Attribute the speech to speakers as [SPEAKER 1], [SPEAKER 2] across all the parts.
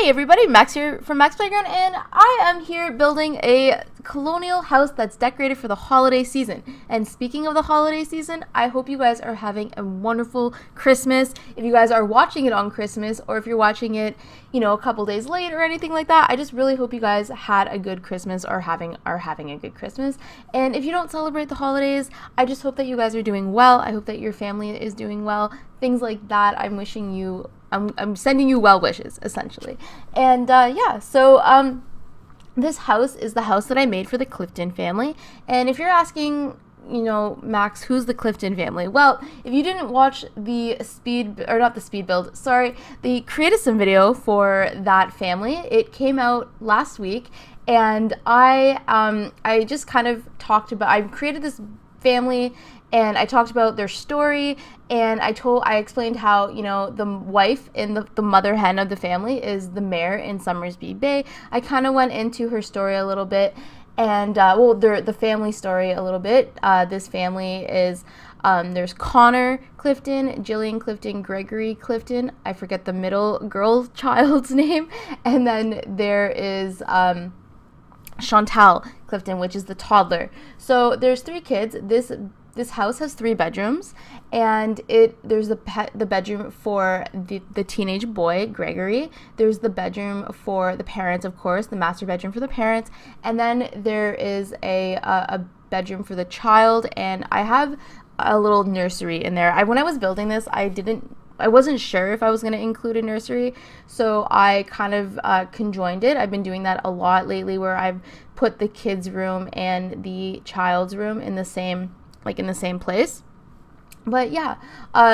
[SPEAKER 1] Hey everybody, Max here from MaksPlayground, and I am here building a colonial house that's decorated for the holiday season. And speaking of the holiday season, I hope you guys are having a wonderful Christmas. If you guys are watching it on Christmas, or if you're watching it, a couple days late or anything like that, I just really hope you guys had a good Christmas or are having a good Christmas. And if you don't celebrate the holidays, I just hope that you guys are doing well. I hope that your family is doing well. Things like that. I'm sending you well wishes, essentially. And this house is the house that I made for the Clifton family. And if you're asking, Max, who's the Clifton family? Well, if you didn't watch the Creatism video for that family, it came out last week. And I just kind of I created this family, and I talked about their story, and I explained how, the wife and the mother hen of the family is the mayor in Summersby Bay. I kind of went into her story a little bit, and the family story a little bit. This family is, there's Connor Clifton, Jillian Clifton, Gregory Clifton. I forget the middle girl child's name. And then there is Chantal Clifton, which is the toddler. So there's 3 kids. This house has 3 bedrooms, and there's the bedroom for the teenage boy, Gregory. There's the bedroom for the parents, of course, the master bedroom for the parents, and then there is a bedroom for the child, and I have a little nursery in there. When I was building this, I wasn't sure if I was going to include a nursery, so I kind of conjoined it. I've been doing that a lot lately, where I've put the kids' room and the child's room in the same place. But yeah,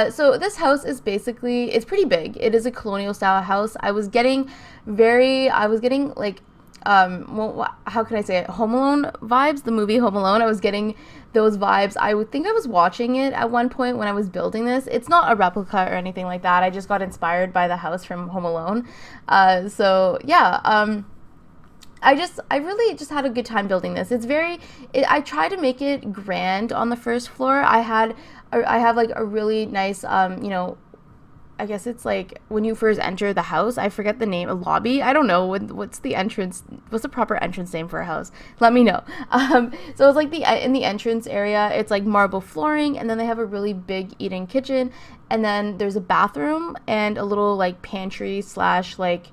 [SPEAKER 1] so this house is it's pretty big. It is a colonial style house. I was getting like, how can I say it? Home Alone vibes, the movie Home Alone. I was getting those vibes. I would think I was watching it at one point when I was building this. It's not a replica or anything like that. I just got inspired by the house from Home Alone. I really just had a good time building this. I try to make it grand on the first floor. I have like a really nice, I guess it's like when you first enter the house, I forget the name, a lobby. I don't know what's the proper entrance name for a house. Let me know. So it's like in the entrance area, it's like marble flooring, and then they have a really big eating kitchen, and then there's a bathroom and a little like pantry / like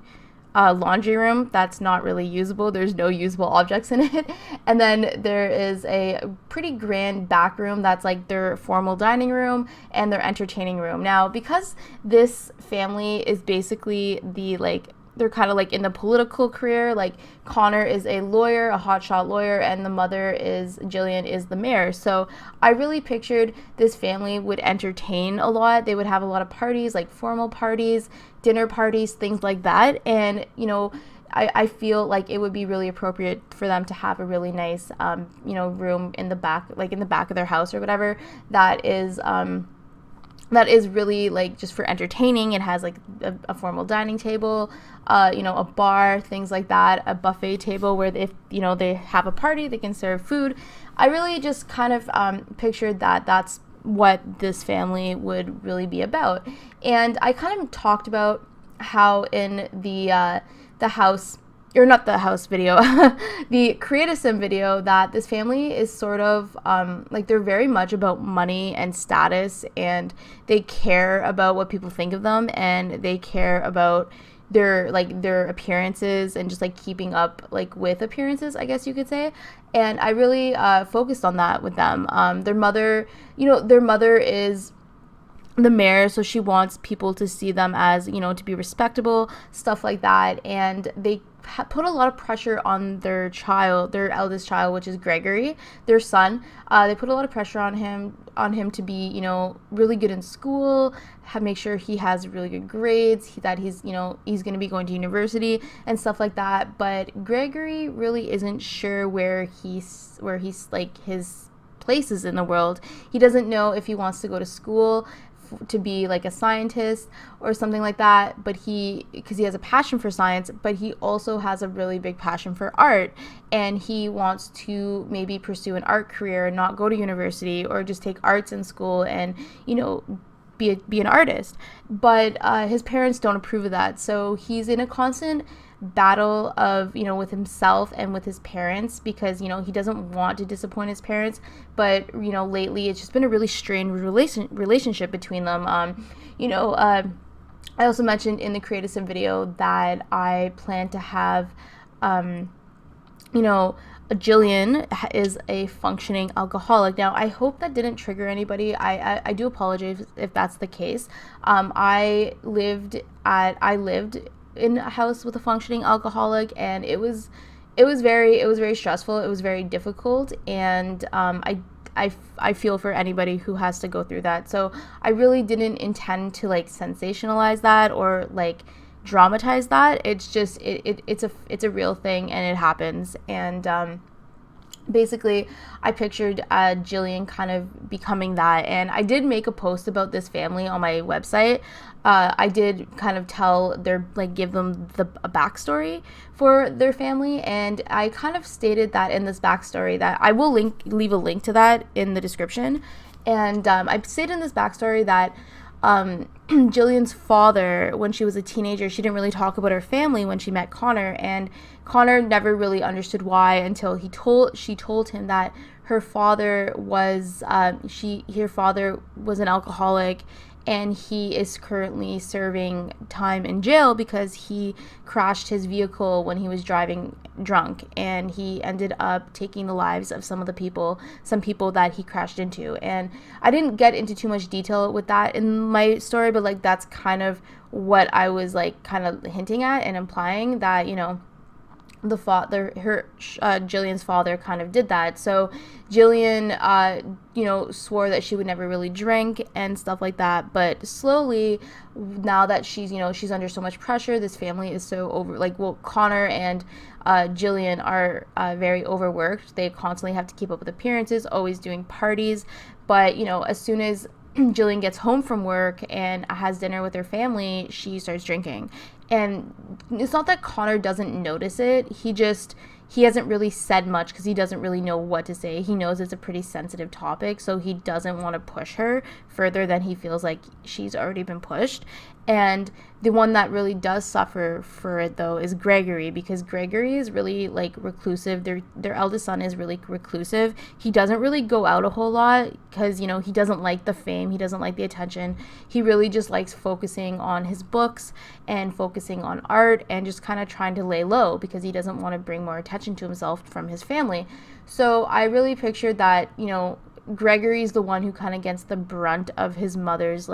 [SPEAKER 1] laundry room that's not really usable. There's no usable objects in it. And then there is a pretty grand back room that's like their formal dining room and their entertaining room. Now, because this family is basically they're kind of like in the political career, like Connor is a lawyer, a hotshot lawyer, and the mother Jillian is the mayor. So I really pictured this family would entertain a lot. They would have a lot of parties, like formal parties, dinner parties, things like that. And, I feel like it would be really appropriate for them to have a really nice, room in the back, like in the back of their house or whatever, that is really like just for entertaining. It has like a formal dining table, a bar, things like that, a buffet table where if they have a party, they can serve food. I really just kind of pictured that's what this family would really be about. And I kind of talked about how in the house, or not the house video, the Creatism video, that this family is sort of like they're very much about money and status, and they care about what people think of them, and they care about their appearances and just like keeping up like with appearances, I guess you could say. And I really focused on that with them. Their mother is the mayor, so she wants people to see them as, to be respectable, stuff like that. And they put a lot of pressure on their eldest child, which is Gregory, their son. They put a lot of pressure on him to be, really good in school, make sure he has really good grades, that he's going to be going to university and stuff like that. But Gregory really isn't sure where he's like his place is in the world. He doesn't know if he wants to go to school to be like a scientist or something like that, but because he has a passion for science, but he also has a really big passion for art, and he wants to maybe pursue an art career and not go to university, or just take arts in school and be an artist. But his parents don't approve of that, so he's in a constant battle of, with himself and with his parents, because he doesn't want to disappoint his parents. But lately it's just been a really strained relationship between them. I also mentioned in the Create a Sim video that I plan to have Jillian is a functioning alcoholic. Now, I hope that didn't trigger anybody. I do apologize if that's the case. I lived in a house with a functioning alcoholic, and it was very stressful. It was very difficult, and I feel for anybody who has to go through that. So I really didn't intend to sensationalize that or dramatize that. It's just it's a real thing, and it happens. And basically I pictured Jillian kind of becoming that, and I did make a post about this family on my website. I did kind of give them a backstory for their family, and I kind of stated that in this backstory that I will leave a link to that in the description. And I stated in this backstory that Jillian's father, when she was a teenager, she didn't really talk about her family when she met Connor, and Connor never really understood why until she told him that her father was her father was an alcoholic, and he is currently serving time in jail because he crashed his vehicle when he was driving drunk, and he ended up taking the lives of some people that he crashed into. And I didn't get into too much detail with that in my story, but that's kind of what I was kind of hinting at and implying, that Jillian's father kind of did that. So Jillian, swore that she would never really drink and stuff like that. But slowly, now that she's under so much pressure, this family is so Connor and Jillian are very overworked. They constantly have to keep up with appearances, always doing parties. But, as soon as Jillian gets home from work and has dinner with her family, she starts drinking. And it's not that Connor doesn't notice it. He hasn't really said much because he doesn't really know what to say. He knows it's a pretty sensitive topic, so he doesn't want to push her further than he feels like she's already been pushed. And the one that really does suffer for it, though, is Gregory, because Gregory is really reclusive. Their eldest son is really reclusive. He doesn't really go out a whole lot because he doesn't like the fame, he doesn't like the attention. He really just likes focusing on his books and focusing on art and just kind of trying to lay low because he doesn't want to bring more attention to himself from his family. So I really pictured that Gregory's the one who kind of gets the brunt of his mother's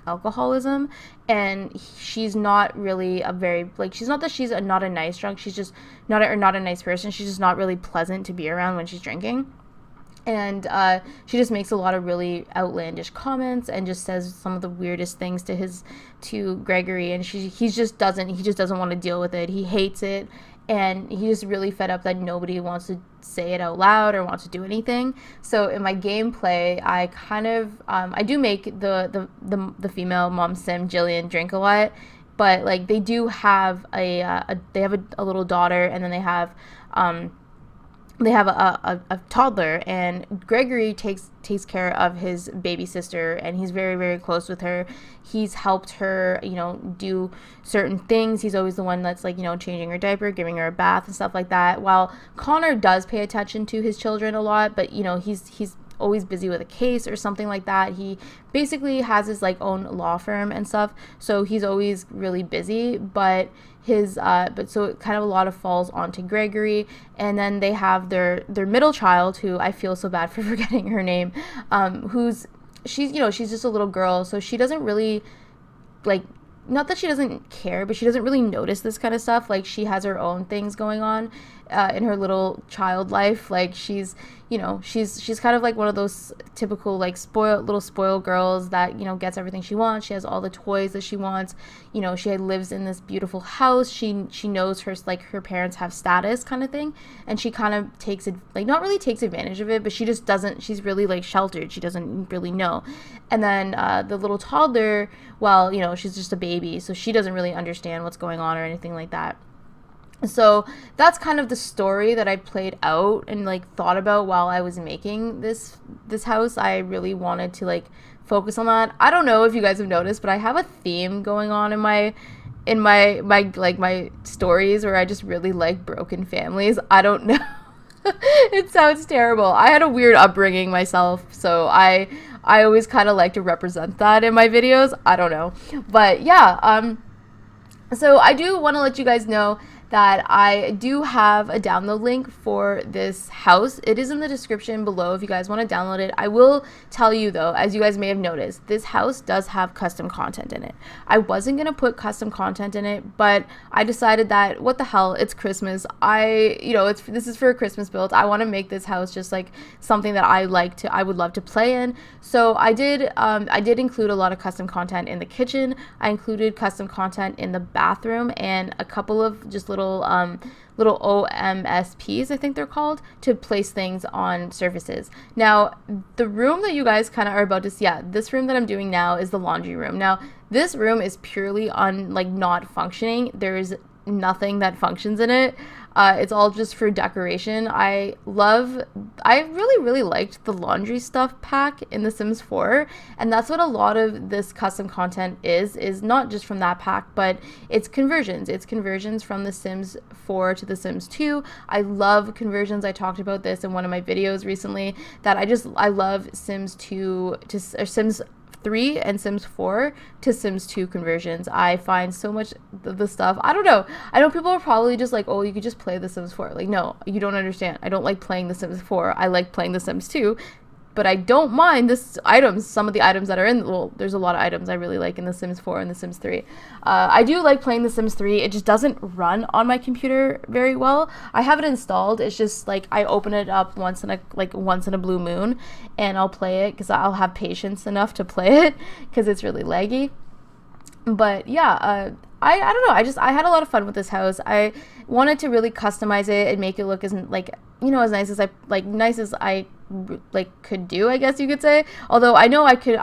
[SPEAKER 1] alcoholism, and she's not really a very she's not that she's not a nice drunk, she's just not a nice person. She's just not really pleasant to be around when she's drinking, and she just makes a lot of really outlandish comments and just says some of the weirdest things to Gregory, and he just doesn't want to deal with it. He hates it, and he's just really fed up that nobody wants to say it out loud or wants to do anything. So in my gameplay, I kind of I do make the female mom sim Jillian drink a lot, but they do have a little daughter, and then they have a toddler, and Gregory takes care of his baby sister, and he's very, very close with her. He's helped her, do certain things. He's always the one that's changing her diaper, giving her a bath and stuff like that. While Connor does pay attention to his children a lot, but he's always busy with a case or something like that. He basically has his own law firm and stuff, so he's always really busy. But so it kind of a lot of falls onto Gregory. And then they have their middle child, who I feel so bad for forgetting her name, she's just a little girl, so she doesn't really not that she doesn't care, but she doesn't really notice this kind of stuff. She has her own things going on in her little child life. She's kind of one of those typical spoiled girls that gets everything she wants. She has all the toys that she wants. She lives in this beautiful house. She knows her parents have status kind of thing, and she kind of takes it not really takes advantage of it, but she just doesn't. She's really sheltered. She doesn't really know. And then the little toddler, she's just a baby, so she doesn't really understand what's going on or anything like that. So that's kind of the story that I played out and thought about while I was making this house. I really wanted to focus on that. I don't know if you guys have noticed, but I have a theme going on in my stories where I just really like broken families. I don't know. It sounds terrible. I had a weird upbringing myself, so I always kind of like to represent that in my videos. I don't know. But yeah, so I do want to let you guys know that I do have a download link for this house. It is in the description below if you guys want to download it. I will tell you though, as you guys may have noticed, this house does have custom content in it. I wasn't going to put custom content in it, but I decided that what the hell, it's Christmas. This is for a Christmas build. I want to make this house just like something that I would love to play in. So I did include a lot of custom content in the kitchen. I included custom content in the bathroom and a couple of just little OMSPs, I think they're called, to place things on surfaces. Now, the room that you guys kind of are about to see, this room that I'm doing now is the laundry room. Now, this room is purely not functioning. There's nothing that functions in it. It's all just for decoration. I really liked the laundry stuff pack in The Sims 4, and that's what a lot of this custom content is not just from that pack, but it's conversions. It's conversions from The Sims 4 to The Sims 2. I love conversions. I talked about this in one of my videos recently, that I love Sims 2 to Sims 3 and Sims 4 to Sims 2 conversions. I find so much the stuff. I don't know. I know people are probably just like, oh, you could just play The Sims 4. Like, no, you don't understand. I don't like playing The Sims 4. I like playing The Sims 2. But I don't mind some of the items that are in, well, there's a lot of items I really like in The Sims 4 and The Sims 3. I do like playing The Sims 3. It just doesn't run on my computer very well. I have it installed. It's just like I open it up once in a blue moon, and I'll play it because I'll have patience enough to play it because it's really laggy. But yeah, I don't know. I had a lot of fun with this house. I wanted to really customize it and make it look as nice as I could do, I guess you could say. Although I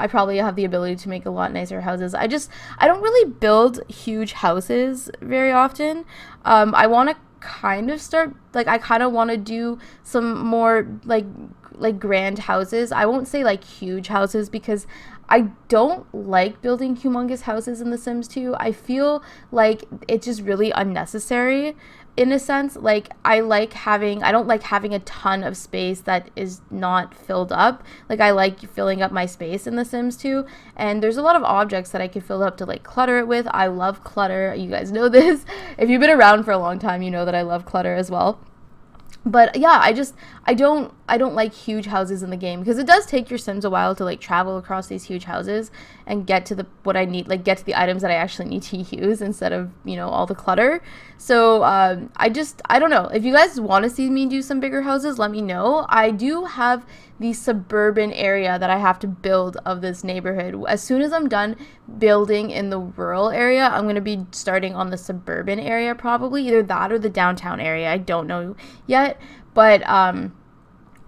[SPEAKER 1] probably have the ability to make a lot nicer houses. I don't really build huge houses very often. I want to kind of start, I kind of want to do some more grand houses. I won't say huge houses because I don't like building humongous houses in The Sims 2. I feel like it's just really unnecessary in a sense. I don't like having a ton of space that is not filled up. I like filling up my space in The Sims 2, and there's a lot of objects that I could fill up to clutter it with. I love clutter. You guys know this. If you've been around for a long time, you know that I love clutter as well. But yeah, I don't like huge houses in the game because it does take your Sims a while to travel across these huge houses and get to what I need, get to the items that I actually need to use instead of, all the clutter. So I don't know. If you guys want to see me do some bigger houses, let me know. I do have the suburban area that I have to build of this neighborhood. As soon as I'm done building in the rural area, I'm going to be starting on the suburban area, probably either that or the downtown area. I don't know yet, but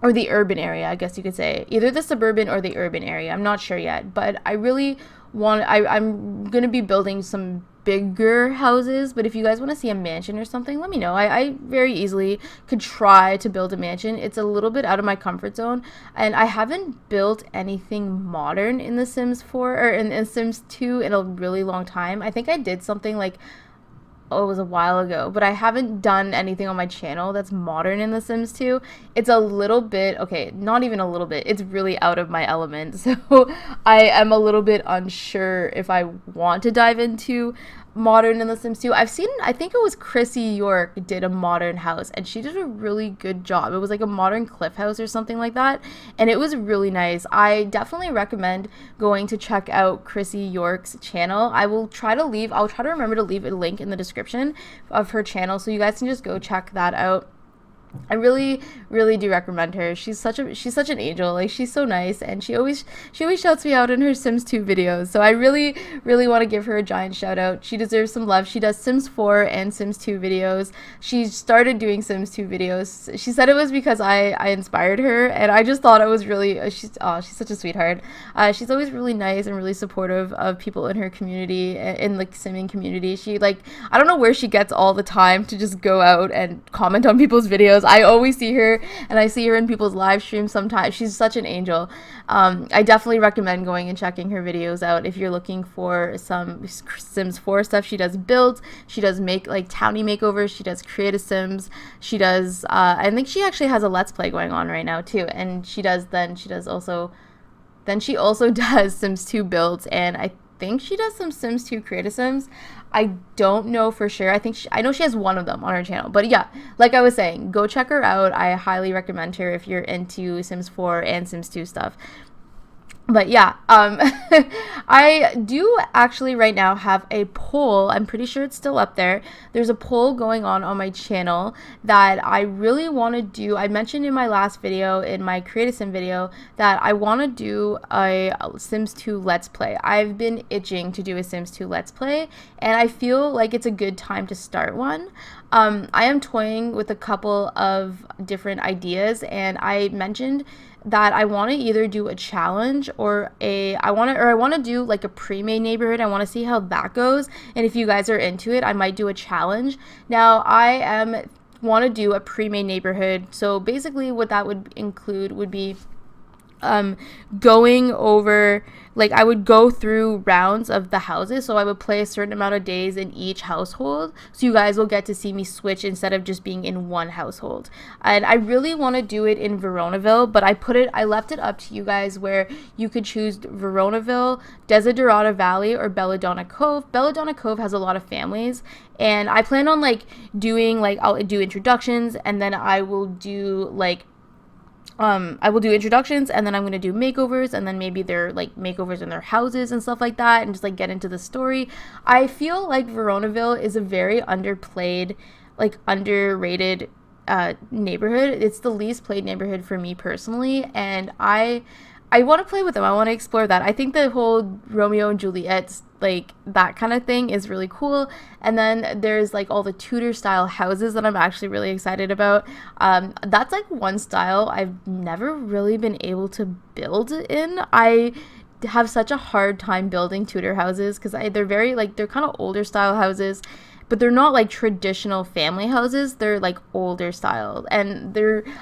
[SPEAKER 1] or the urban area, I guess you could say. Either the suburban or the urban area. I'm not sure yet, but I really I'm going to be building some bigger houses. But if you guys want to see a mansion or something, let me know. I very easily could try to build a mansion. It's a little bit out of my comfort zone, and I haven't built anything modern in The Sims 4 or in Sims 2 in a really long time. I think I did something it was a while ago, but I haven't done anything on my channel that's modern in The Sims 2. It's a little bit, okay, not even a little bit, it's really out of my element, so I am a little bit unsure if I want to dive into modern in The Sims 2. I think it was Chrissy York did a modern house, and she did a really good job. It was a modern cliff house or something like that, and it was really nice. I definitely recommend going to check out Chrissy York's channel. I'll try to remember to leave a link in the description of her channel so you guys can just go check that out. I really, really do recommend her. She's such an angel. She's so nice, and she always shouts me out in her Sims 2 videos. So I really, really want to give her a giant shout out. She deserves some love. She does Sims 4 and Sims 2 videos. She started doing Sims 2 videos. She said it was because I inspired her, and I just thought it was really she's such a sweetheart. She's always really nice and really supportive of people in her community, in the simming community. She I don't know where she gets all the time to just go out and comment on people's videos. videos. I always see her, and I see her in people's live streams sometimes. She's such an angel. I definitely recommend going and checking her videos out if you're looking for some Sims 4 stuff. She does builds, she does make like townie makeovers, she does create a Sims, she does I think she actually has a Let's Play going on right now too, and she also does Sims 2 builds, and I think she does some Sims 2 create a Sims. I don't know for sure. I know she has one of them on her channel. But yeah, like I was saying, go check her out. I highly recommend her if you're into Sims 4 and Sims 2 stuff. But yeah, I do actually right now have a poll. I'm pretty sure it's still up there. There's a poll going on my channel that I really want to do. I mentioned in my last video, in my Create a Sim video, that I want to do a Sims 2 Let's Play. I've been itching to do a Sims 2 Let's Play, and I feel like it's a good time to start one. I am toying with a couple of different ideas, and I mentioned that I want to either do a challenge or I want to do like a pre-made neighborhood. I want to see how that goes, and if you guys are into it, I might do a challenge. Now I want to do a pre-made neighborhood, so basically what that would include would be going over, like, I would go through rounds of the houses, so I would play a certain amount of days in each household, so you guys will get to see me switch instead of just being in one household. And I really want to do it in Veronaville, but I left it up to you guys where you could choose Veronaville, Desiderata Valley, or Belladonna Cove. Belladonna Cove has a lot of families, and I plan on I'll do introductions, and then I will do introductions, and then I'm going to do makeovers, and then maybe they're like makeovers in their houses and stuff like that, and just like get into the story. I feel like Veronaville is a very underplayed, like underrated neighborhood. It's the least played neighborhood for me personally, and I want to play with them. I want to explore that. I think the whole Romeo and Juliet, like that kind of thing, is really cool. And then there's like all the Tudor style houses that I'm actually really excited about. That's like one style I've never really been able to build in. I have such a hard time building Tudor houses because they're very they're kind of older style houses, but they're not like traditional family houses. They're like older style, and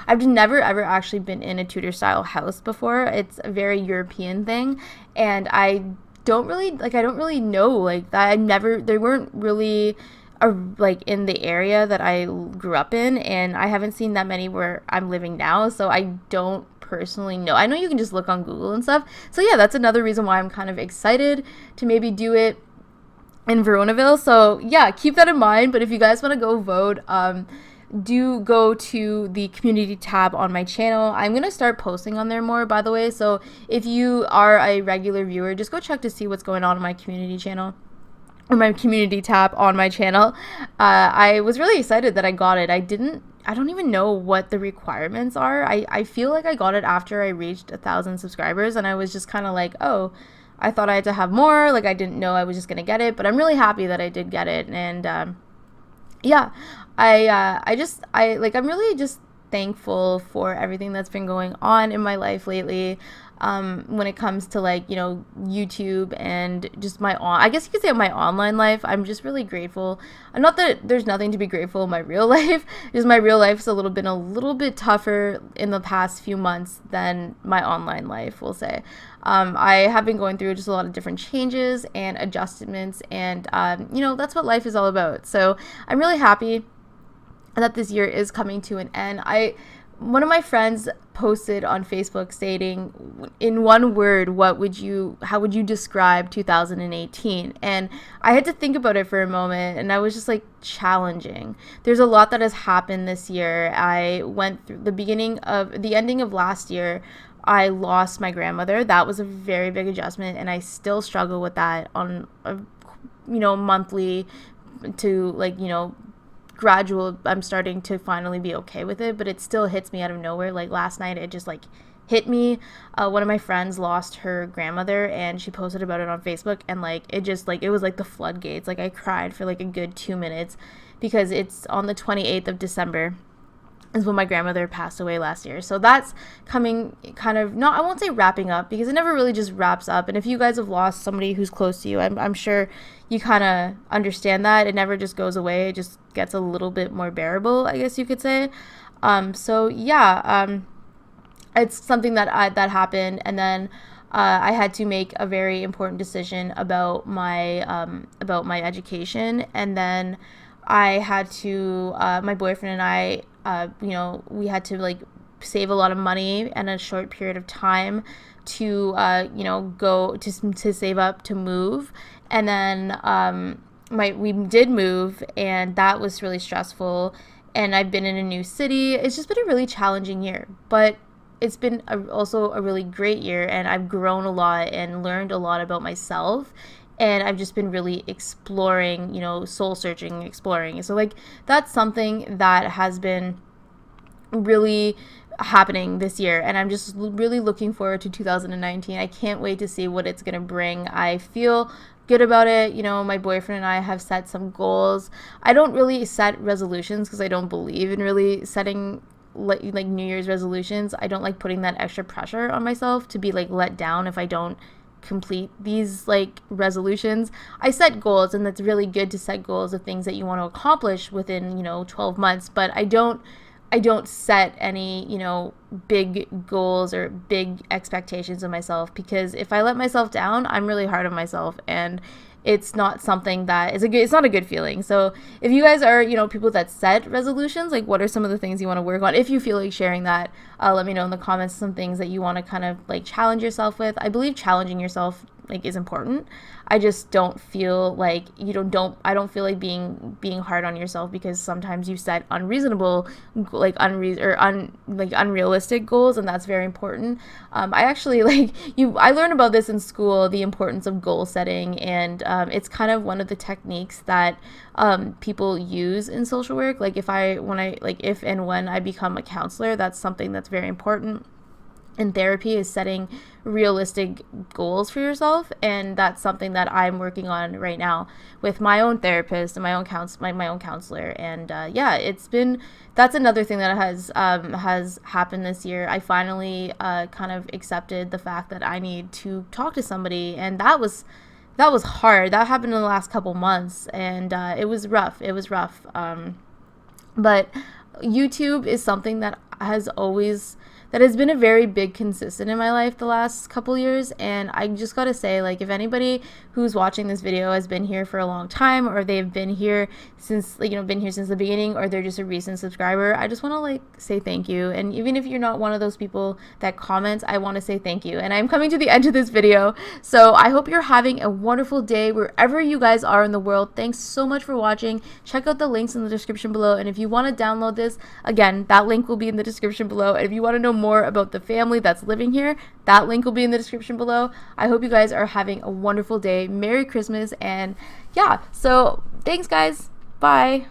[SPEAKER 1] I've never ever actually been in a Tudor style house before. It's a very European thing, and I don't really know that. They weren't really in the area that I grew up in, and I haven't seen that many where I'm living now, so I don't personally know. I know you can just look on Google and stuff. So yeah, that's another reason why I'm kind of excited to maybe do it in Veronaville. So yeah, keep that in mind. But if you guys want to go vote, do go to the community tab on my channel. I'm going to start posting on there more, by the way. So if you are a regular viewer, just go check to see what's going on my community channel, or my community tab on my channel. I was really excited that I got it. I don't even know what the requirements are. I feel like I got it after I reached 1,000 subscribers, and I was just kind of like, oh, I thought I had to have more. Like, I didn't know I was just gonna get it, but I'm really happy that I did get it. And yeah, I'm really just thankful for everything that's been going on in my life lately. When it comes to YouTube and just I guess you could say my online life, I'm just really grateful. Not that there's nothing to be grateful in my real life, just my real life's a little bit tougher in the past few months than my online life, we'll say. I have been going through just a lot of different changes and adjustments, and that's what life is all about. So I'm really happy that this year is coming to an end. One of my friends posted on Facebook stating, in one word, how would you describe 2018? And I had to think about it for a moment, and I was just like, challenging. There's a lot that has happened this year. I went through the ending of last year. I lost my grandmother. That was a very big adjustment, and I still struggle with that on a monthly to gradual. I'm starting to finally be okay with it, but it still hits me out of nowhere. Like last night, it just hit me. One of my friends lost her grandmother, and she posted about it on Facebook, and it was like the floodgates. Like I cried for like a good 2 minutes, because it's on the 28th of December is when my grandmother passed away last year. So that's coming kind of, I won't say wrapping up, because it never really just wraps up. And if you guys have lost somebody who's close to you, I'm sure you kind of understand that. It never just goes away. It just gets a little bit more bearable, I guess you could say. So yeah, it's something that happened, and then I had to make a very important decision about my education, and then I had to my boyfriend and I, we had to like save a lot of money in a short period of time to go to save up to move, and then we did move, and that was really stressful. And I've been in a new city. It's just been a really challenging year, but it's been also a really great year, and I've grown a lot and learned a lot about myself, and I've just been really exploring, soul searching, exploring. So like that's something that has been really happening this year, and I'm just really looking forward to 2019. I can't wait to see what it's going to bring. I feel good about it. My boyfriend and I have set some goals. I don't really set resolutions because I don't believe in really setting like New Year's resolutions. I don't like putting that extra pressure on myself to be like let down if I don't complete these like resolutions. I set goals, and that's really good to set goals of things that you want to accomplish within 12 months, but I don't set any, big goals or big expectations of myself, because if I let myself down, I'm really hard on myself, and it's not something that is it's not a good feeling. So if you guys are, people that set resolutions, like what are some of the things you want to work on? If you feel like sharing that, let me know in the comments some things that you want to kind of like challenge yourself with. I believe challenging yourself like is important. I just don't feel like I don't feel like being hard on yourself, because sometimes you set unreasonable, unrealistic goals, and that's very important. I actually I learned about this in school, the importance of goal setting, and it's kind of one of the techniques that people use in social work. Like if and when I become a counselor, that's something that's very important in therapy, is setting realistic goals for yourself, and that's something that I'm working on right now with my own therapist and my own counselor. And that's another thing that has happened this year. I finally kind of accepted the fact that I need to talk to somebody, and that was hard. That happened in the last couple months, and it was rough. But YouTube is something that has been a very big consistent in my life the last couple years. And I just gotta say, like, if anybody who's watching this video has been here for a long time, or they've been here since the beginning, or they're just a recent subscriber, I just want to say thank you. And even if you're not one of those people that comments, I want to say thank you. And I'm coming to the end of this video, so I hope you're having a wonderful day wherever you guys are in the world. Thanks so much for watching. Check out the links in the description below, and if you want to download this, again, that link will be in the description below. And if you want to know more about the family that's living here, that link will be in the description below. I hope you guys are having a wonderful day. Merry Christmas, and yeah, so thanks guys. Bye.